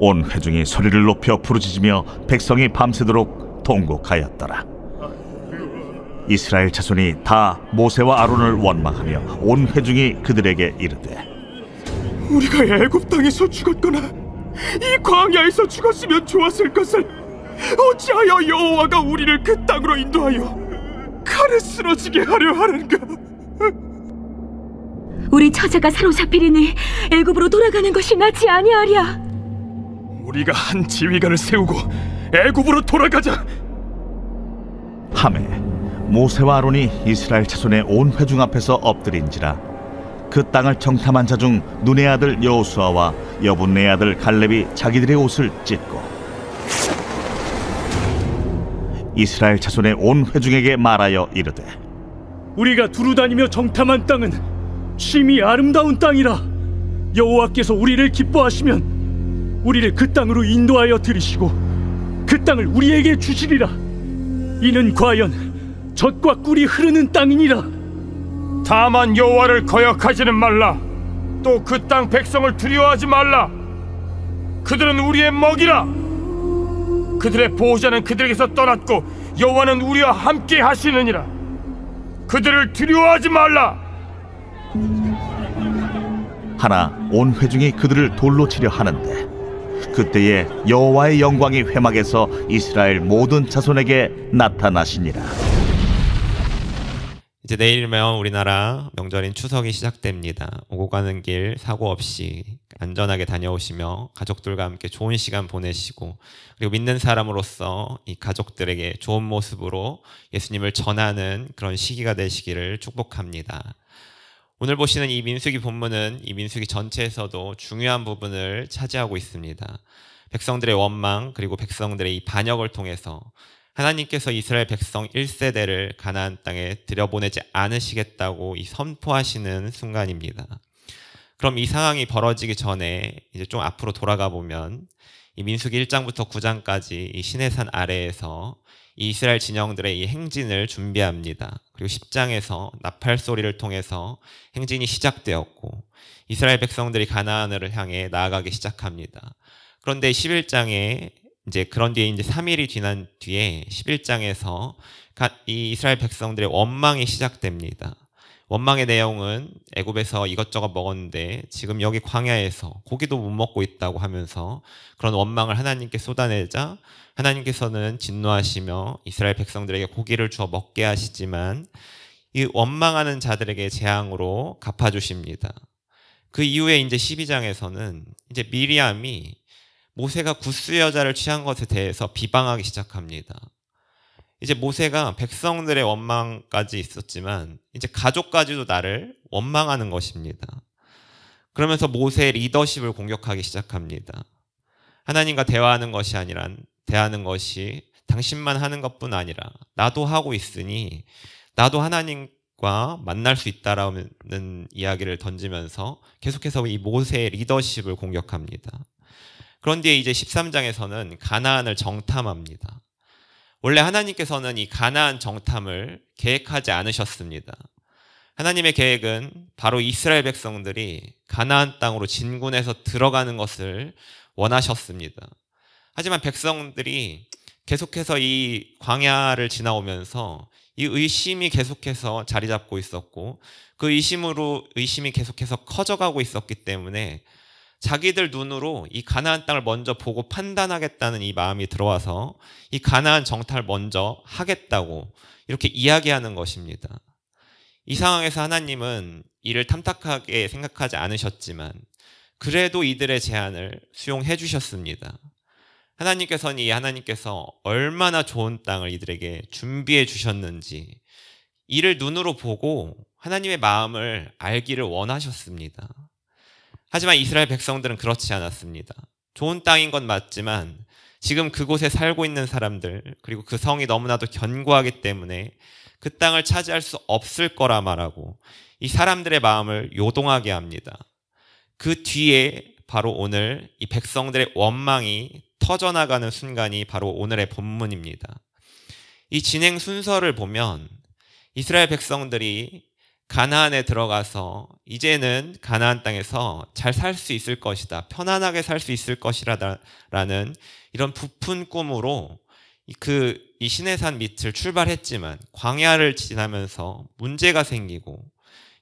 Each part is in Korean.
온 회중이 소리를 높여 부르짖으며 백성이 밤새도록 통곡하였더라. 이스라엘 자손이 다 모세와 아론을 원망하며 온 회중이 그들에게 이르되, 우리가 애굽 땅에서 죽었거나 이 광야에서 죽었으면 좋았을 것을 어찌하여 여호와가 우리를 그 땅으로 인도하여 칼에 쓰러지게 하려 하는가? 우리 처자가 사로잡히리니 애굽으로 돌아가는 것이 낫지 아니하랴. 우리가 한 지휘관을 세우고 애굽으로 돌아가자. 하매 모세와 아론이 이스라엘 자손의 온 회중 앞에서 엎드린지라 그 땅을 정탐한 자 중 눈의 아들 여호수아와 여분네 아들 갈렙이 자기들의 옷을 찢고 이스라엘 자손의 온 회중에게 말하여 이르되, 우리가 두루다니며 정탐한 땅은 심히 아름다운 땅이라. 여호와께서 우리를 기뻐하시면 우리를 그 땅으로 인도하여 들이시고 그 땅을 우리에게 주시리라. 이는 과연 젖과 꿀이 흐르는 땅이니라. 다만 여호와를 거역하지는 말라. 또 그 땅 백성을 두려워하지 말라. 그들은 우리의 먹이라. 그들의 보호자는 그들에게서 떠났고 여호와는 우리와 함께 하시느니라. 그들을 두려워하지 말라. 하나 온 회중이 그들을 돌로 치려 하는데 그때에 여호와의 영광이 회막에서 이스라엘 모든 자손에게 나타나시니라. 이제 내일이면 우리나라 명절인 추석이 시작됩니다. 오고 가는 길 사고 없이 안전하게 다녀오시며 가족들과 함께 좋은 시간 보내시고, 그리고 믿는 사람으로서 이 가족들에게 좋은 모습으로 예수님을 전하는 그런 시기가 되시기를 축복합니다. 오늘 보시는 이 민수기 본문은 이 민수기 전체에서도 중요한 부분을 차지하고 있습니다. 백성들의 원망 그리고 백성들의 이 반역을 통해서 하나님께서 이스라엘 백성 1세대를 가나안 땅에 들여보내지 않으시겠다고 이 선포하시는 순간입니다. 그럼 이 상황이 벌어지기 전에 이제 좀 앞으로 돌아가 보면 이 민수기 1장부터 9장까지 이 시내산 아래에서 이 이스라엘 진영들의 이 행진을 준비합니다. 그리고 10장에서 나팔 소리를 통해서 행진이 시작되었고 이스라엘 백성들이 가나안을 향해 나아가기 시작합니다. 그런데 11장에 이제 그런 뒤에 이제 3일이 지난 뒤에 11장에서 이 이스라엘 백성들의 원망이 시작됩니다. 원망의 내용은 애굽에서 이것저것 먹었는데 지금 여기 광야에서 고기도 못 먹고 있다고 하면서 그런 원망을 하나님께 쏟아내자 하나님께서는 진노하시며 이스라엘 백성들에게 고기를 주어 먹게 하시지만 이 원망하는 자들에게 재앙으로 갚아주십니다. 그 이후에 이제 12장에서는 이제 미리암이 모세가 굿스 여자를 취한 것에 대해서 비방하기 시작합니다. 이제 모세가 백성들의 원망까지 있었지만 이제 가족까지도 나를 원망하는 것입니다. 그러면서 모세의 리더십을 공격하기 시작합니다. 하나님과 대화하는 것이 아니라 대하는 것이 당신만 하는 것뿐 아니라 나도 하고 있으니 나도 하나님과 만날 수 있다라는 이야기를 던지면서 계속해서 이 모세의 리더십을 공격합니다. 그런 뒤에 이제 13장에서는 가나안을 정탐합니다. 원래 하나님께서는 이 가나안 정탐을 계획하지 않으셨습니다. 하나님의 계획은 바로 이스라엘 백성들이 가나안 땅으로 진군해서 들어가는 것을 원하셨습니다. 하지만 백성들이 계속해서 이 광야를 지나오면서 이 의심이 계속해서 자리 잡고 있었고 그 의심이 계속해서 커져가고 있었기 때문에 자기들 눈으로 이 가나안 땅을 먼저 보고 판단하겠다는 이 마음이 들어와서 이 가나안 정탐을 먼저 하겠다고 이렇게 이야기하는 것입니다. 이 상황에서 하나님은 이를 탐탁하게 생각하지 않으셨지만 그래도 이들의 제안을 수용해 주셨습니다. 하나님께서 얼마나 좋은 땅을 이들에게 준비해 주셨는지 이를 눈으로 보고 하나님의 마음을 알기를 원하셨습니다. 하지만 이스라엘 백성들은 그렇지 않았습니다. 좋은 땅인 건 맞지만 지금 그곳에 살고 있는 사람들 그리고 그 성이 너무나도 견고하기 때문에 그 땅을 차지할 수 없을 거라 말하고 이 사람들의 마음을 요동하게 합니다. 그 뒤에 바로 오늘 이 백성들의 원망이 터져나가는 순간이 바로 오늘의 본문입니다. 이 진행 순서를 보면 이스라엘 백성들이 가나안에 들어가서 이제는 가나안 땅에서 잘 살 수 있을 것이다, 편안하게 살 수 있을 것이라는 이런 부푼 꿈으로 이 시내산 밑을 출발했지만 광야를 지나면서 문제가 생기고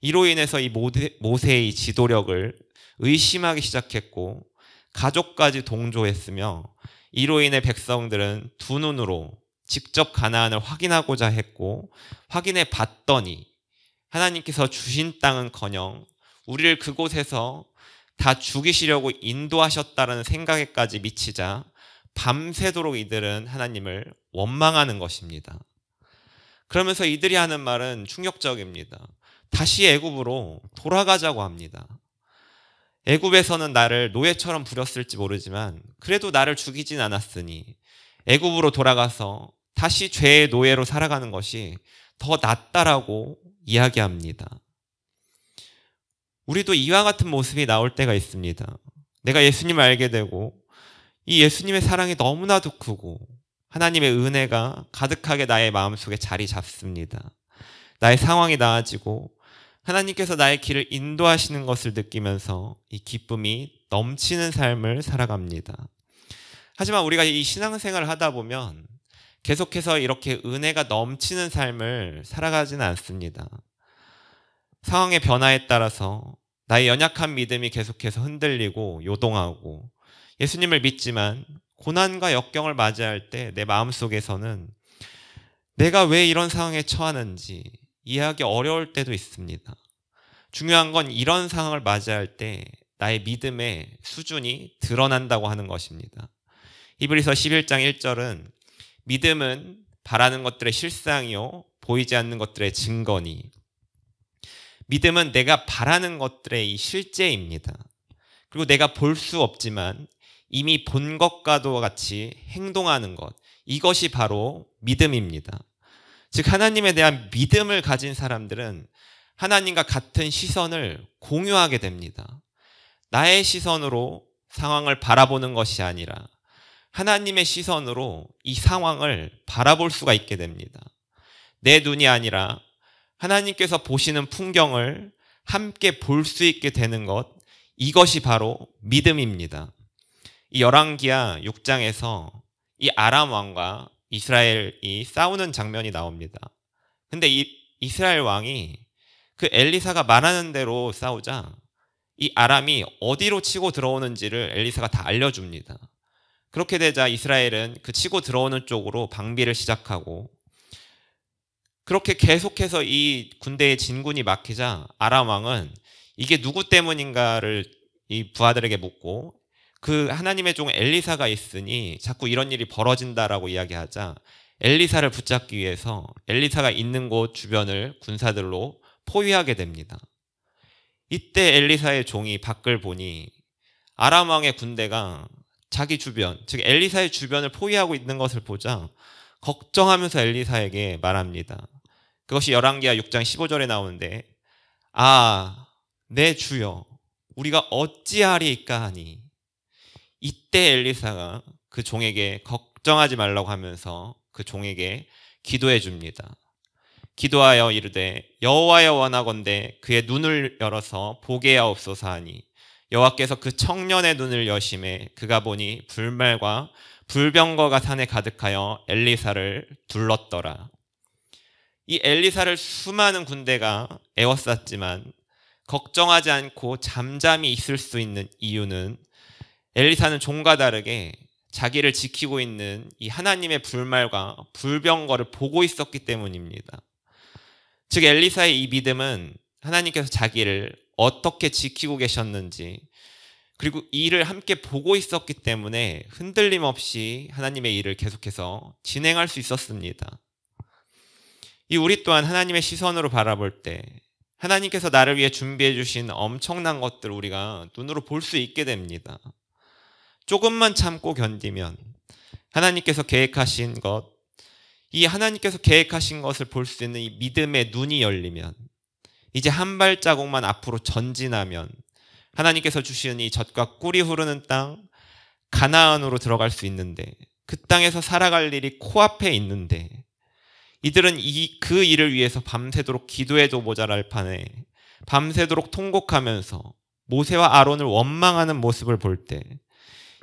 이로 인해서 이 모세의 지도력을 의심하기 시작했고 가족까지 동조했으며 이로 인해 백성들은 두 눈으로 직접 가나안을 확인하고자 했고 확인해 봤더니 하나님께서 주신 땅은커녕 우리를 그곳에서 다 죽이시려고 인도하셨다는 생각에까지 미치자 밤새도록 이들은 하나님을 원망하는 것입니다. 그러면서 이들이 하는 말은 충격적입니다. 다시 애굽으로 돌아가자고 합니다. 애굽에서는 나를 노예처럼 부렸을지 모르지만 그래도 나를 죽이진 않았으니 애굽으로 돌아가서 다시 죄의 노예로 살아가는 것이 더 낫다라고 이야기합니다. 우리도 이와 같은 모습이 나올 때가 있습니다. 내가 예수님을 알게 되고 이 예수님의 사랑이 너무나도 크고 하나님의 은혜가 가득하게 나의 마음속에 자리 잡습니다. 나의 상황이 나아지고 하나님께서 나의 길을 인도하시는 것을 느끼면서 이 기쁨이 넘치는 삶을 살아갑니다. 하지만 우리가 이 신앙생활을 하다 보면 계속해서 이렇게 은혜가 넘치는 삶을 살아가지는 않습니다. 상황의 변화에 따라서 나의 연약한 믿음이 계속해서 흔들리고 요동하고 예수님을 믿지만 고난과 역경을 맞이할 때 내 마음속에서는 내가 왜 이런 상황에 처하는지 이해하기 어려울 때도 있습니다. 중요한 건 이런 상황을 맞이할 때 나의 믿음의 수준이 드러난다고 하는 것입니다. 히브리서 11장 1절은 믿음은 바라는 것들의 실상이요 보이지 않는 것들의 증거니, 믿음은 내가 바라는 것들의 이 실제입니다. 그리고 내가 볼 수 없지만 이미 본 것과도 같이 행동하는 것, 이것이 바로 믿음입니다. 즉 하나님에 대한 믿음을 가진 사람들은 하나님과 같은 시선을 공유하게 됩니다. 나의 시선으로 상황을 바라보는 것이 아니라 하나님의 시선으로 이 상황을 바라볼 수가 있게 됩니다. 내 눈이 아니라 하나님께서 보시는 풍경을 함께 볼 수 있게 되는 것, 이것이 바로 믿음입니다. 이 열왕기하 6장에서 이 아람 왕과 이스라엘이 싸우는 장면이 나옵니다. 근데 이 이스라엘 왕이 그 엘리사가 말하는 대로 싸우자 이 아람이 어디로 치고 들어오는지를 엘리사가 다 알려줍니다. 그렇게 되자 이스라엘은 그 치고 들어오는 쪽으로 방비를 시작하고, 그렇게 계속해서 이 군대의 진군이 막히자 아람 왕은 이게 누구 때문인가를 이 부하들에게 묻고, 그 하나님의 종 엘리사가 있으니 자꾸 이런 일이 벌어진다라고 이야기하자 엘리사를 붙잡기 위해서 엘리사가 있는 곳 주변을 군사들로 포위하게 됩니다. 이때 엘리사의 종이 밖을 보니 아람 왕의 군대가 자기 주변, 즉 엘리사의 주변을 포위하고 있는 것을 보자 걱정하면서 엘리사에게 말합니다. 그것이 열왕기하 6장 15절에 나오는데, 아, 내 주여, 우리가 어찌하리이까 하니. 이때 엘리사가 그 종에게 걱정하지 말라고 하면서 그 종에게 기도해 줍니다. 기도하여 이르되 여호와여 원하건대 그의 눈을 열어서 보게 하옵소서 하니, 여호와께서 그 청년의 눈을 여심해 그가 보니 불말과 불병거가 산에 가득하여 엘리사를 둘렀더라. 이 엘리사를 수많은 군대가 에워쌌지만 걱정하지 않고 잠잠히 있을 수 있는 이유는 엘리사는 종과 다르게 자기를 지키고 있는 이 하나님의 불말과 불병거를 보고 있었기 때문입니다. 즉 엘리사의 이 믿음은 하나님께서 자기를 어떻게 지키고 계셨는지, 그리고 이 일을 함께 보고 있었기 때문에 흔들림 없이 하나님의 일을 계속해서 진행할 수 있었습니다. 이 우리 또한 하나님의 시선으로 바라볼 때 하나님께서 나를 위해 준비해 주신 엄청난 것들을 우리가 눈으로 볼 수 있게 됩니다. 조금만 참고 견디면 하나님께서 계획하신 것, 이 하나님께서 계획하신 것을 볼 수 있는 이 믿음의 눈이 열리면, 이제 한 발자국만 앞으로 전진하면 하나님께서 주시는 이 젖과 꿀이 흐르는 땅 가나안으로 들어갈 수 있는데, 그 땅에서 살아갈 일이 코앞에 있는데, 이들은 그 일을 위해서 밤새도록 기도해도 모자랄 판에 밤새도록 통곡하면서 모세와 아론을 원망하는 모습을 볼 때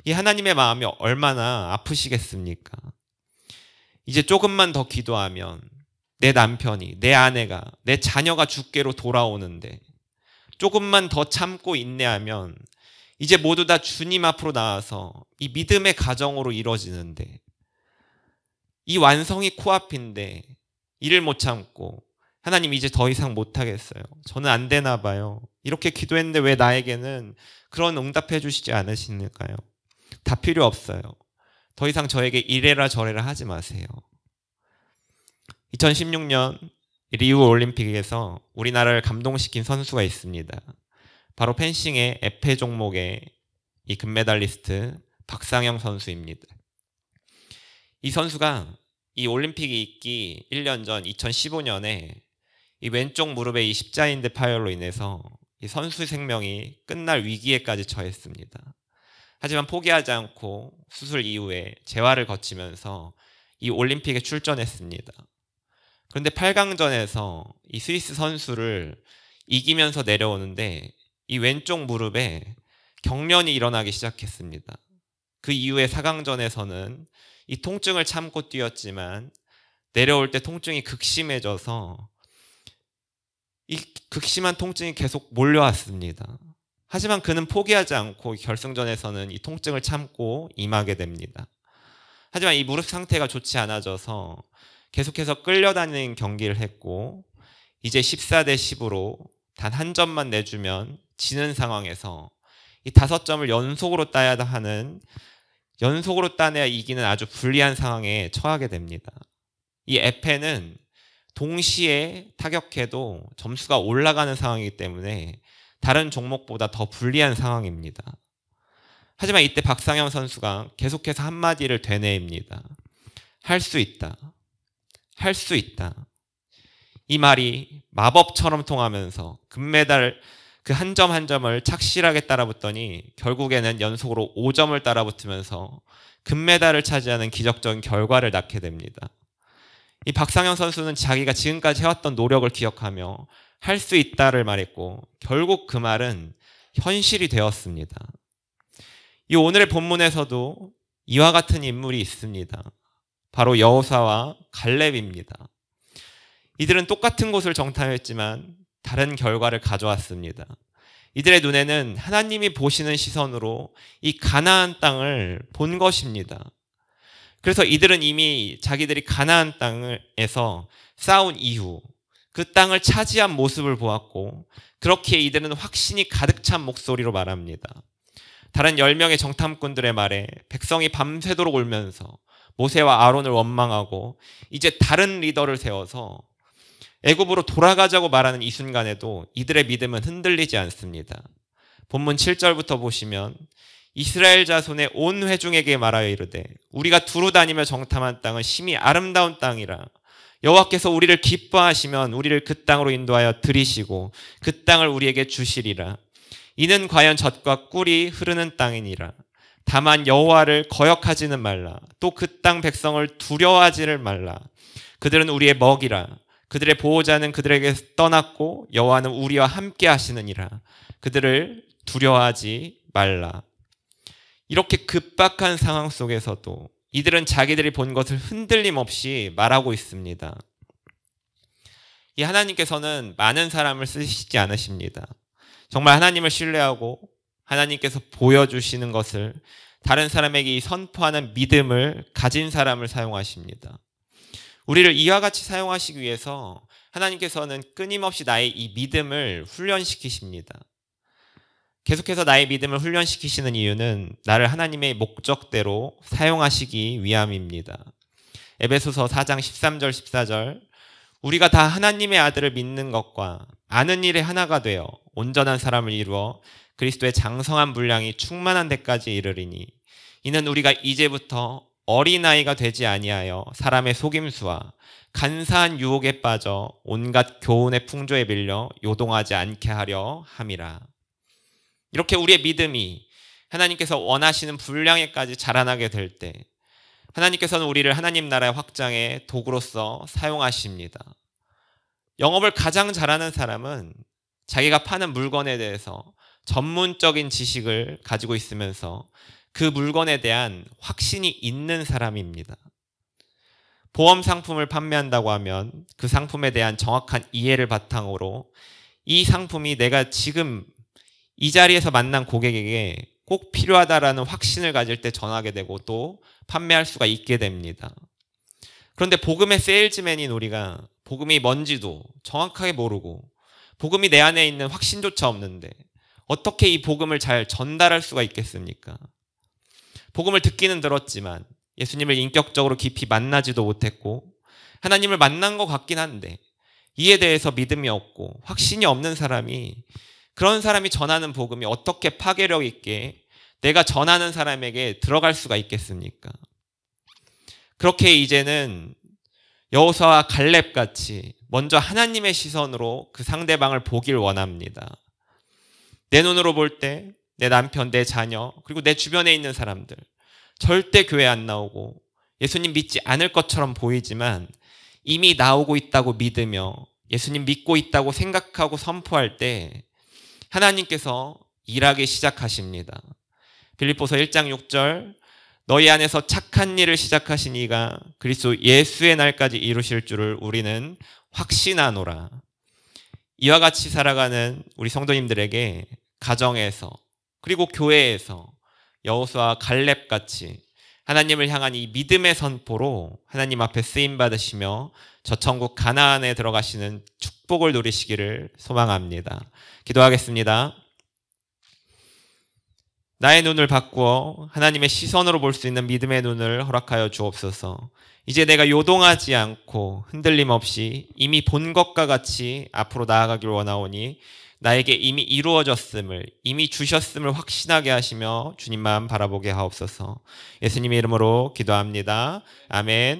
이 하나님의 마음이 얼마나 아프시겠습니까? 이제 조금만 더 기도하면 내 남편이, 내 아내가, 내 자녀가 주께로 돌아오는데, 조금만 더 참고 인내하면 이제 모두 다 주님 앞으로 나와서 이 믿음의 가정으로 이루어지는데, 이 완성이 코앞인데 이를 못 참고 하나님 이제 더 이상 못하겠어요. 저는 안 되나 봐요. 이렇게 기도했는데 왜 나에게는 그런 응답해 주시지 않으시는가요? 다 필요 없어요. 더 이상 저에게 이래라 저래라 하지 마세요. 2016년 리우 올림픽에서 우리나라를 감동시킨 선수가 있습니다. 바로 펜싱의 에페 종목의 이 금메달리스트 박상영 선수입니다. 이 선수가 이 올림픽이 있기 1년 전 2015년에 이 왼쪽 무릎에 이 십자인대 파열로 인해서 이 선수 생명이 끝날 위기에까지 처했습니다. 하지만 포기하지 않고 수술 이후에 재활을 거치면서 이 올림픽에 출전했습니다. 그런데 8강전에서 이 스위스 선수를 이기면서 내려오는데 이 왼쪽 무릎에 경련이 일어나기 시작했습니다. 그 이후에 4강전에서는 이 통증을 참고 뛰었지만 내려올 때 통증이 극심해져서 이 극심한 통증이 계속 몰려왔습니다. 하지만 그는 포기하지 않고 결승전에서는 이 통증을 참고 임하게 됩니다. 하지만 이 무릎 상태가 좋지 않아져서 계속해서 끌려다니는 경기를 했고, 이제 14대 10으로 단 한 점만 내주면 지는 상황에서 이 5점을 연속으로 따야 하는, 연속으로 따내야 이기는 아주 불리한 상황에 처하게 됩니다. 이 에페는 동시에 타격해도 점수가 올라가는 상황이기 때문에 다른 종목보다 더 불리한 상황입니다. 하지만 이때 박상영 선수가 계속해서 한마디를 되뇌입니다. 할 수 있다. 할 수 있다. 이 말이 마법처럼 통하면서 금메달 그 한 점 한 점을 착실하게 따라붙더니 결국에는 연속으로 5점을 따라붙으면서 금메달을 차지하는 기적적인 결과를 낳게 됩니다. 이 박상영 선수는 자기가 지금까지 해왔던 노력을 기억하며 할 수 있다를 말했고, 결국 그 말은 현실이 되었습니다. 이 오늘의 본문에서도 이와 같은 인물이 있습니다. 바로 여호사와 갈렙입니다. 이들은 똑같은 곳을 정탐했지만 다른 결과를 가져왔습니다. 이들의 눈에는 하나님이 보시는 시선으로 이 가나안 땅을 본 것입니다. 그래서 이들은 이미 자기들이 가나안 땅에서 싸운 이후 그 땅을 차지한 모습을 보았고, 그렇기에 이들은 확신이 가득 찬 목소리로 말합니다. 다른 10명의 정탐꾼들의 말에 백성이 밤새도록 울면서 모세와 아론을 원망하고 이제 다른 리더를 세워서 애굽으로 돌아가자고 말하는 이 순간에도 이들의 믿음은 흔들리지 않습니다. 본문 7절부터 보시면 이스라엘 자손의 온 회중에게 말하여 이르되 우리가 두루 다니며 정탐한 땅은 심히 아름다운 땅이라. 여호와께서 우리를 기뻐하시면 우리를 그 땅으로 인도하여 들이시고 그 땅을 우리에게 주시리라. 이는 과연 젖과 꿀이 흐르는 땅이니라. 다만 여호와를 거역하지는 말라. 또 그 땅 백성을 두려워하지를 말라. 그들은 우리의 먹이라. 그들의 보호자는 그들에게서 떠났고 여호와는 우리와 함께 하시느니라. 그들을 두려워하지 말라. 이렇게 급박한 상황 속에서도 이들은 자기들이 본 것을 흔들림 없이 말하고 있습니다. 이 하나님께서는 많은 사람을 쓰시지 않으십니다. 정말 하나님을 신뢰하고 하나님께서 보여주시는 것을 다른 사람에게 선포하는 믿음을 가진 사람을 사용하십니다. 우리를 이와 같이 사용하시기 위해서 하나님께서는 끊임없이 나의 이 믿음을 훈련시키십니다. 계속해서 나의 믿음을 훈련시키시는 이유는 나를 하나님의 목적대로 사용하시기 위함입니다. 에베소서 4장 13절 14절 우리가 다 하나님의 아들을 믿는 것과 아는 일에 하나가 되어 온전한 사람을 이루어 그리스도의 장성한 분량이 충만한 데까지 이르리니 이는 우리가 이제부터 어린아이가 되지 아니하여 사람의 속임수와 간사한 유혹에 빠져 온갖 교훈의 풍조에 밀려 요동하지 않게 하려 함이라. 이렇게 우리의 믿음이 하나님께서 원하시는 분량에까지 자라나게 될 때 하나님께서는 우리를 하나님 나라의 확장의 도구로서 사용하십니다. 영업을 가장 잘하는 사람은 자기가 파는 물건에 대해서 전문적인 지식을 가지고 있으면서 그 물건에 대한 확신이 있는 사람입니다. 보험 상품을 판매한다고 하면 그 상품에 대한 정확한 이해를 바탕으로 이 상품이 내가 지금 이 자리에서 만난 고객에게 꼭 필요하다라는 확신을 가질 때 전하게 되고 또 판매할 수가 있게 됩니다. 그런데 복음의 세일즈맨인 우리가 복음이 뭔지도 정확하게 모르고 복음이 내 안에 있는 확신조차 없는데 어떻게 이 복음을 잘 전달할 수가 있겠습니까? 복음을 듣기는 들었지만 예수님을 인격적으로 깊이 만나지도 못했고 하나님을 만난 것 같긴 한데 이에 대해서 믿음이 없고 확신이 없는 사람이 그런 사람이 전하는 복음이 어떻게 파괴력 있게 내가 전하는 사람에게 들어갈 수가 있겠습니까? 그렇게 이제는 여호수아와 갈렙같이 먼저 하나님의 시선으로 그 상대방을 보길 원합니다. 내 눈으로 볼 때 내 남편, 내 자녀, 그리고 내 주변에 있는 사람들 절대 교회 안 나오고 예수님 믿지 않을 것처럼 보이지만 이미 나오고 있다고 믿으며 예수님 믿고 있다고 생각하고 선포할 때 하나님께서 일하기 시작하십니다. 빌립보서 1장 6절 너희 안에서 착한 일을 시작하신 이가 그리스도 예수의 날까지 이루실 줄을 우리는 확신하노라. 이와 같이 살아가는 우리 성도님들에게 가정에서 그리고 교회에서 여호수아와 갈렙같이 하나님을 향한 이 믿음의 선포로 하나님 앞에 쓰임 받으시며 저 천국 가나안에 들어가시는 축복을 누리시기를 소망합니다. 기도하겠습니다. 나의 눈을 바꾸어 하나님의 시선으로 볼 수 있는 믿음의 눈을 허락하여 주옵소서. 이제 내가 요동하지 않고 흔들림 없이 이미 본 것과 같이 앞으로 나아가길 원하오니 나에게 이미 이루어졌음을 이미 주셨음을 확신하게 하시며 주님만 바라보게 하옵소서. 예수님의 이름으로 기도합니다. 아멘.